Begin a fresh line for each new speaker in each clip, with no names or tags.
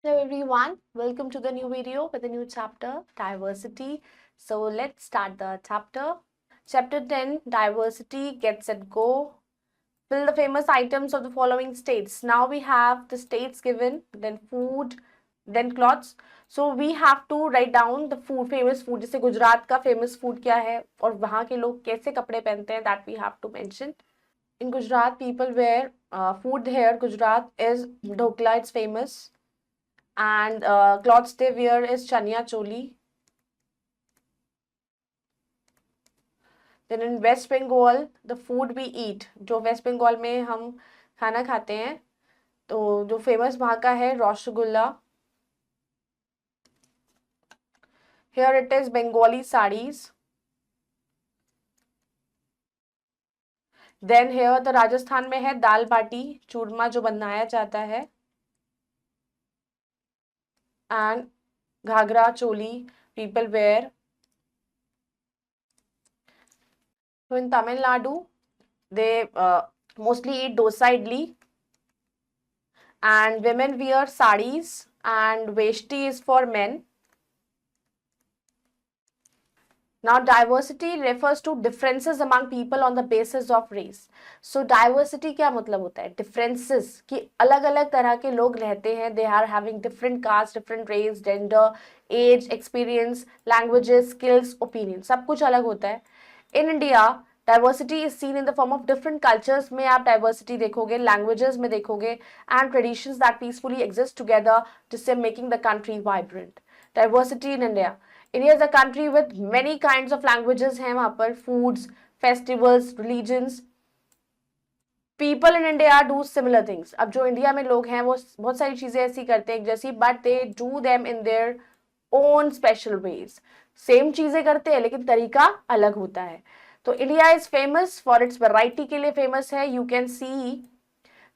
Hello everyone, welcome to the new video with a new chapter, diversity. So let's start the chapter. Chapter 10, diversity, get set go. Fill the famous items of the following states. Now we have the states given, then food, then clothes. So we have to write down the food, famous food. जैसे गुजरात का famous food क्या है और वहाँ के लोग कैसे कपड़े पहनते हैं, that we have to mention. In Gujarat, people wear food here. Gujarat is dhokla, it's famous. And clothes they wear is chaniya choli. Then in West Bengal, the food we eat, जो West Bengal में हम खाना खाते हैं, तो जो famous वहाँ का है rasgulla. Here it is Bengali sarees. Then here the Rajasthan में है दाल बाटी, चूरमा जो बनाया जाता है. And ghagra choli people wear. So in Tamil Nadu, they mostly eat dosa idli. And women wear sarees and veshti is for men. Now diversity refers to differences among people on the basis of race. So diversity क्या मतलब होता है? Differences कि अलग अलग तरह के लोग रहते हैं. They are having different caste, different race, gender, age, experience, languages, skills, opinions. सब कुछ अलग होता है. In India, diversity is seen in the form of different cultures में आप diversity देखोगे, languages में देखोगे, and traditions that peacefully exist together, जिससे making the country vibrant. Diversity in India. India is a country with many kinds of languages हैं वहाँ पर, foods, festivals, religions. People in India do similar things. अब जो India में लोग हैं वो बहुत सारी चीजें ऐसी करते हैं जैसी, but they do them in their own special ways. Same चीजें करते हैं लेकिन तरीका अलग होता है. तो India is famous for its variety के लिए फेमस है. You can see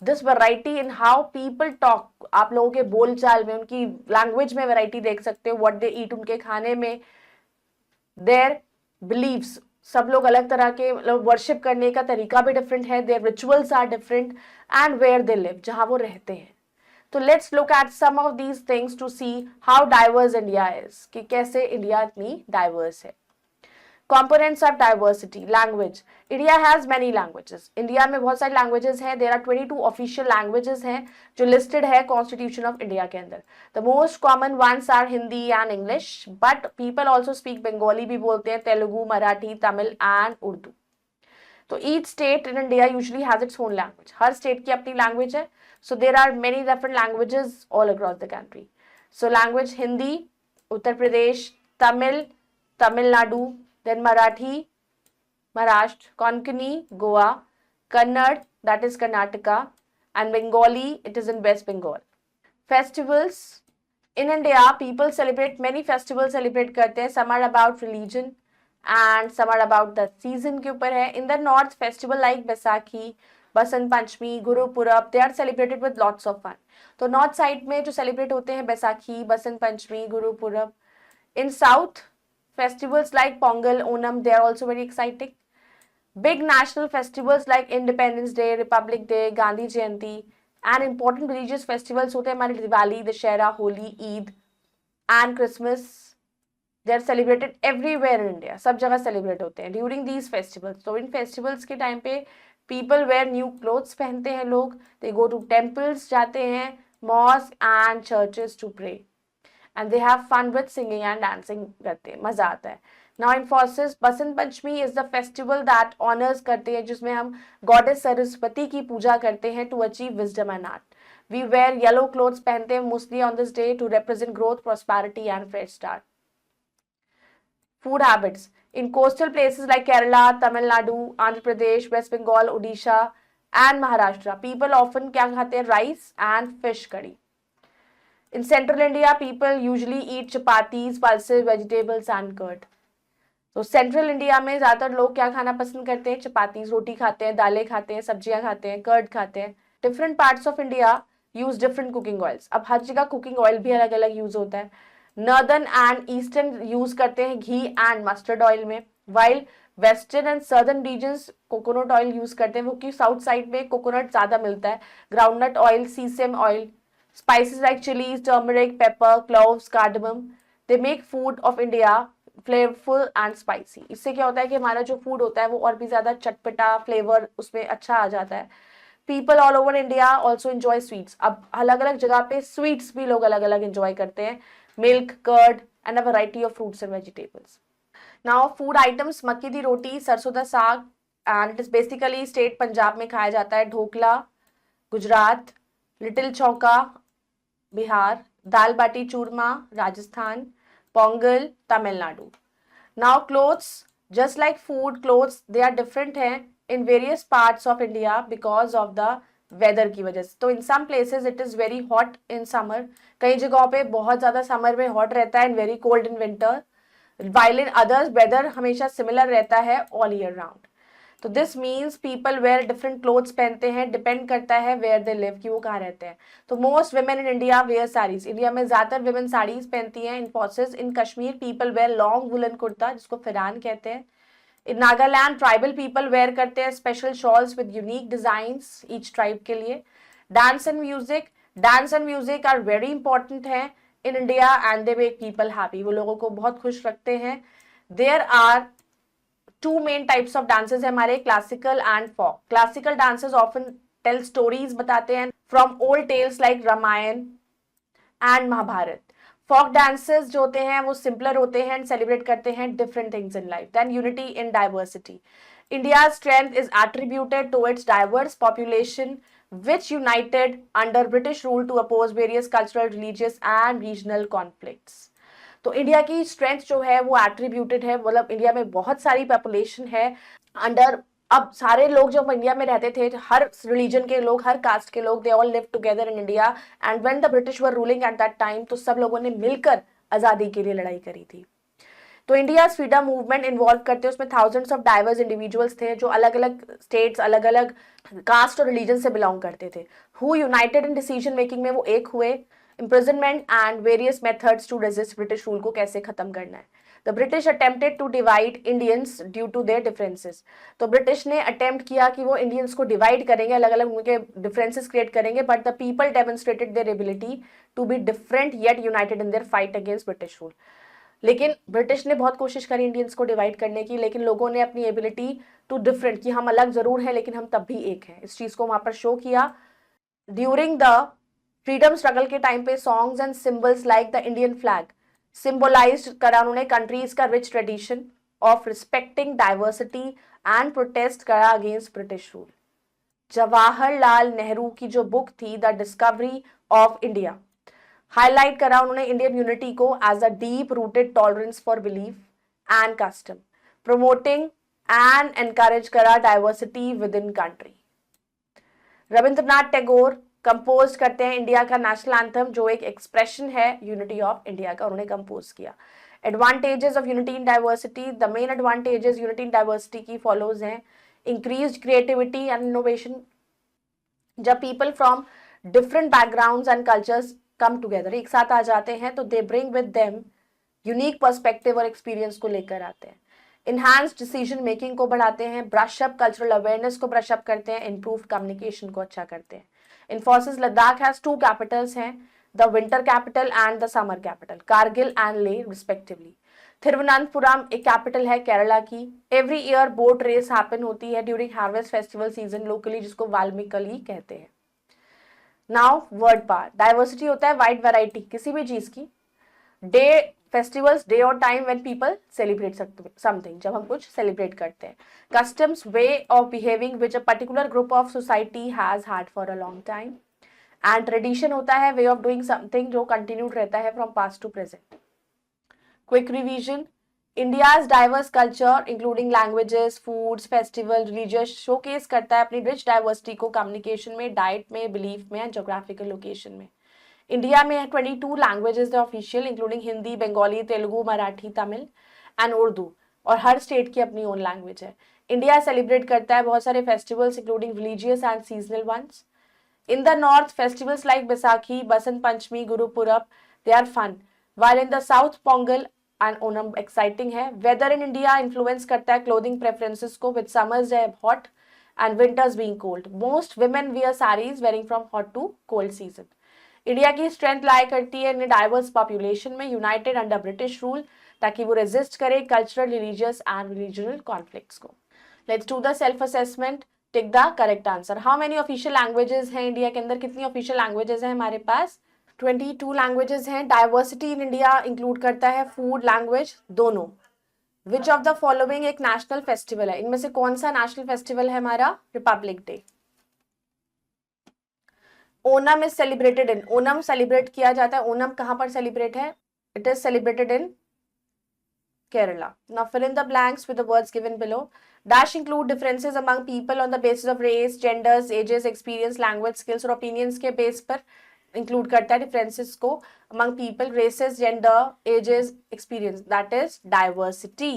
this variety in how people talk. आप लोगों के बोलचाल में, उनकी लैंग्वेज में वैरायटी देख सकते हो. व्हाट दे ईट, उनके खाने में, देयर बिलीव्स, सब लोग अलग तरह के, मतलब वर्शिप करने का तरीका भी डिफरेंट है. Their rituals are different. And where they live, जहां वो रहते हैं. तो let's look at some of these things to see how diverse India is, कि कैसे इंडिया इतनी डाइवर्स है. Components of diversity. Language. India has many languages. India में बहुत सारी languages हैं. There are 22 official languages हैं जो listed है Constitution of India के अंदर. The most common ones are Hindi and English, but people also speak Bengali भी बोलते हैं, Telugu, Marathi, Tamil and Urdu. तो each state in India usually has its own language. Her state की अपनी language है. So there are many different languages all across the country. So language Hindi, Uttar Pradesh, Tamil, Tamil Nadu, then Marathi, Maharashtra, Konkani, Goa, Kannada, that is Karnataka, and Bengali, it is in West Bengal. Festivals. In India, people celebrate many festivals. Celebrate करते हैं. Some are about religion and some are about the season के ऊपर है. In the north, festival like Baisakhi, Basant Panchami, गुरु पूरब, they are celebrated with lots of fun. तो north side में जो celebrate होते हैं बैसाखी, बसंत पंचमी, गुरु पूरब. In south, festivals like Pongal, Onam, they are also very exciting. Big national festivals like Independence Day, Republic Day, Gandhi Jayanti, and important religious festivals होते हैं हमारे Diwali, Dussehra, Holi, Eid and Christmas. They are celebrated everywhere in India. सब जगह celebrate होते हैं during these festivals. तो इन festivals के time पे people wear new clothes, पहनते हैं लोग. They go to temples, जाते हैं, mosques and churches to pray. And they have fun with singing and dancing करते हैं, मजा आता है. Now in Infosys, Basant Panchami is the festival that honors करते हैं, जिसमें हम goddess सरस्वती की पूजा करते हैं to achieve wisdom and art. We wear yellow clothes, पहनते हैं mostly on this day to represent growth, prosperity and fresh start. Food habits. In coastal places like Kerala, Tamil Nadu, Andhra Pradesh, West Bengal, Odisha and Maharashtra, people often क्या खाते हैं? Rice and fish curry. In central India, people usually eat chapatis, pulses, vegetables and curd. तो central India में ज्यादातर लोग क्या खाना पसंद करते हैं? चपातीज, रोटी खाते हैं, दालें खाते हैं, सब्जियां खाते हैं, कर्ड खाते हैं. Different parts of India use different cooking oils. अब हर जगह कुकिंग ऑयल भी अलग अलग यूज होता है. नॉर्दर्न एंड ईस्टर्न यूज करते हैं घी एंड मस्टर्ड ऑयल में, while western and southern regions coconut oil use करते हैं, क्योंकि साउथ साइड में कोकोनट ज्यादा मिलता है. Groundnut oil, sesame oil, Spices like chilies, turmeric, pepper, cloves, cardamom, they make food of India flavourful and spicy. इससे क्या होता है कि हमारा जो फूड होता है वो और भी ज्यादा चटपटा, फ्लेवर उसमें अच्छा आ जाता है. People all over India also enjoy sweets. अब अलग अलग जगह पे स्वीट्स भी लोग अलग अलग एंजॉय करते हैं. Milk, curd and a variety of fruits and vegetables. Now food items, makki di roti, sarson da saag, and it is basically state Punjab में खाया जाता है. Dhokla Gujarat, litti chokha Bihar, dal baati churma Rajasthan, pongal Tamil Nadu. Now clothes, just like food, clothes they are different हैं in various parts of India because of the weather की वजह से. तो in some places it is very hot in summer, कई जगहों पे बहुत ज्यादा समर में हॉट रहता है and very cold in winter, while in others weather हमेशा सिमिलर रहता है ऑल ईयर राउंड. तो this means people wear different clothes पहनते हैं, डिपेंड करता है वेयर दे लिव कि वो कहाँ रहते हैं. तो most women in India wear saris. India में ज्यादातर वुमेन साड़ीज पहनती हैं. In places in Kashmir people wear long woollen kurta जिसको फिरान कहते हैं. In Nagaland tribal people wear करते हैं special shawls with unique designs each tribe के लिए. Dance and music, dance and music are very important है in India and they make people happy. वो लोगों को बहुत खुश रखते हैं. There are two main types of dances है हमारे, classical and folk. Classical dances often tell stories बताते हैं from old tales like Ramayana and Mahabharata. Folk dances जो होते हैं वो सिंपलर होते हैं एंड सेलिब्रेट करते हैं different things in life. Than unity in diversity. India's strength is attributed to its diverse population which united under British rule to oppose various cultural, religious and regional conflicts. तो India की strength जो है वो attributed है, मतलब India में बहुत सारी पॉपुलेशन है अंडर. अब सारे लोग जब इंडिया में रहते थे, हर रिलीजन के लोग, हर कास्ट के लोग, they all live together in India and when the British were ruling at that time, तो सब लोगों ने मिलकर आजादी के लिए लड़ाई करी थी. तो इंडिया फ्रीडम मूवमेंट इन्वॉल्व करते हैं, उसमें थाउजेंड्स ऑफ डाइवर्स इंडिविजुअल्स थे जो अलग अलग स्टेट्स, अलग अलग कास्ट और रिलीजन से बिलोंग करते थे. Who united in decision making में वो एक हुए. Imprisonment and various methods to resist British rule को कैसे खत्म करना है. The British attempted to divide Indians due to their differences. तो ब्रिटिश ने अटेम्प्ट किया कि वो इंडियंस को डिवाइड करेंगे, अलग अलग उनके डिफरेंसेस क्रिएट करेंगे, but the people demonstrated their ability to be different yet united in their fight against British rule. लेकिन ब्रिटिश ने बहुत कोशिश करी इंडियंस को डिवाइड करने की, लेकिन लोगों ने अपनी एबिलिटी टू डिफरेंट, कि हम अलग जरूर हैं लेकिन हम तब भी एक हैं, इस चीज को वहां पर शो किया. ड्यूरिंग द फ्रीडम स्ट्रगल के टाइम पे songs and symbols like the Indian flag symbolise करा उन्होंने कंट्रीज का rich tradition of respecting diversity and protest करा against British rule. Jawaharlal Nehru की जो बुक थी the discovery of India, highlight करा उन्होंने इंडियन यूनिटी को as a deep rooted tolerance for belief and custom, promoting and encourage करा diversity within country. Rabindranath Tagore compose करते हैं इंडिया का नेशनल एंथम जो एक एक्सप्रेशन है यूनिटी ऑफ इंडिया का, उन्होंने कंपोज किया. Advantages of unity in diversity, the main advantages unity in diversity की फॉलोज हैं. Increased creativity and innovation. जब people from different backgrounds and cultures come together, एक साथ आ जाते हैं, तो they bring with them unique perspective और एक्सपीरियंस को लेकर आते हैं. इनहांस डिसीजन मेकिंग को बढ़ाते हैं, ब्रश अप कल्चरल अवेयरनेस को ब्रश अप करते हैं, इंप्रूव कम्युनिकेशन को अच्छा करते हैं. इन्फोसिस लद्दाख हैज टू कैपिटल्स हैं, the winter capital and the summer capital, Kargil and Leh respectively. Thiruvananthapuram एक कैपिटल है केरला की. Every year boat race happen होती है during harvest festival season locally, जिसको वाल्मीकली कहते हैं. नाउ वर्ड पावर, डाइवर्सिटी होता है वाइड वैरायटी किसी भी चीज की. डे, फेस्टिवल्स, डे और time when people celebrate something, जब हम कुछ सेलिब्रेट करते हैं. Customs, way of behaving which a particular group of society has had for a long time. And tradition होता है वे ऑफ डूइंग समथिंग जो continued रहता है from past to present. Quick revision, India's diverse culture including languages, foods, festival, religious showcase करता है अपनी rich diversity को communication में, डाइट में, बिलीफ में एंड जोग्राफिकल लोकेशन में. इंडिया में 22 लैंग्वेजेस है official including Hindi, Bengali, Telugu, Marathi, Tamil and Urdu, और हर स्टेट की अपनी ओन लैंग्वेज है. इंडिया सेलिब्रेट करता है बहुत सारे festivals including religious and seasonal ones. In the north festivals like Baisakhi, Basant Panchami, Gurpurab, they are fun, while in the south Pongal and Onam exciting है. वेदर इन इंडिया इन्फ्लुएंस करता है क्लोथिंग प्रेफरेंसेस को, विद समर्स है hot and winters being cold. Most women wear sarees varying from hot to cold season. India की strength लाई करती है in diverse population में, United under British rule, ताकि वो रेजिस्ट करे कल्चरल, रिलीजियस एंड रिलीजनल कॉन्फ्लिक्ट्स को। Let's do the self assessment, tick the correct answer. How many official languages हैं India के अंदर? कितनी ऑफिशियल लैंग्वेजेस हैं हमारे पास? 22 लैंग्वेजेस हैं। डाइवर्सिटी इन इंडिया इंक्लूड करता है फूड, लैंग्वेज दोनों। विच ऑफ द फॉलोइंग एक नेशनल फेस्टिवल है? इनमें से कौन सा नेशनल फेस्टिवल है हमारा? Republic day. Onam is celebrated in, Onam celebrate किया जाता है, ओनम कहां पर सेलिब्रेट है? It is celebrated in Kerala. Now fill in the blanks with the words given below. Dash include differences among people on the basis of race, genders, ages, experience, language, skills और opinions के base पर include करता है differences को among people, races, gender, ages, experience. That is diversity.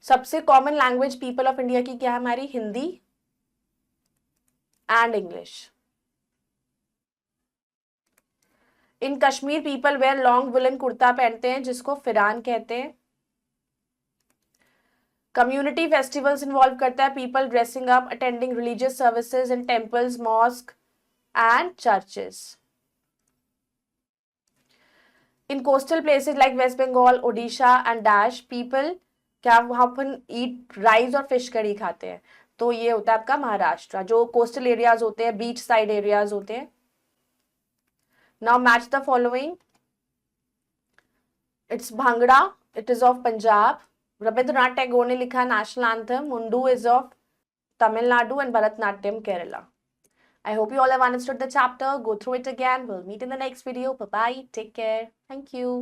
सबसे common language people of India की क्या है हमारी? Hindi and English. In Kashmir people wear long woollen kurta पहनते हैं जिसको फिरान कहते हैं। कम्युनिटी फेस्टिवल्स इन्वॉल्व करता है people dressing up, attending religious services in temples, mosque and churches. In coastal places like West Bengal, Odisha and dash people क्या वहां पर ईट राइस और फिश करी खाते हैं? तो ये होता है आपका महाराष्ट्र, जो कोस्टल एरियाज होते हैं, बीच साइड एरियाज होते हैं। Now match the following. It's Bhangra. It is of Punjab. Rabindranath Tagore ने लिखा national anthem. Mundu is of Tamil Nadu and Bharatnatyam Kerala. I hope you all have understood the chapter. Go through it again. We'll meet in the next video. Bye bye. Take care. Thank you.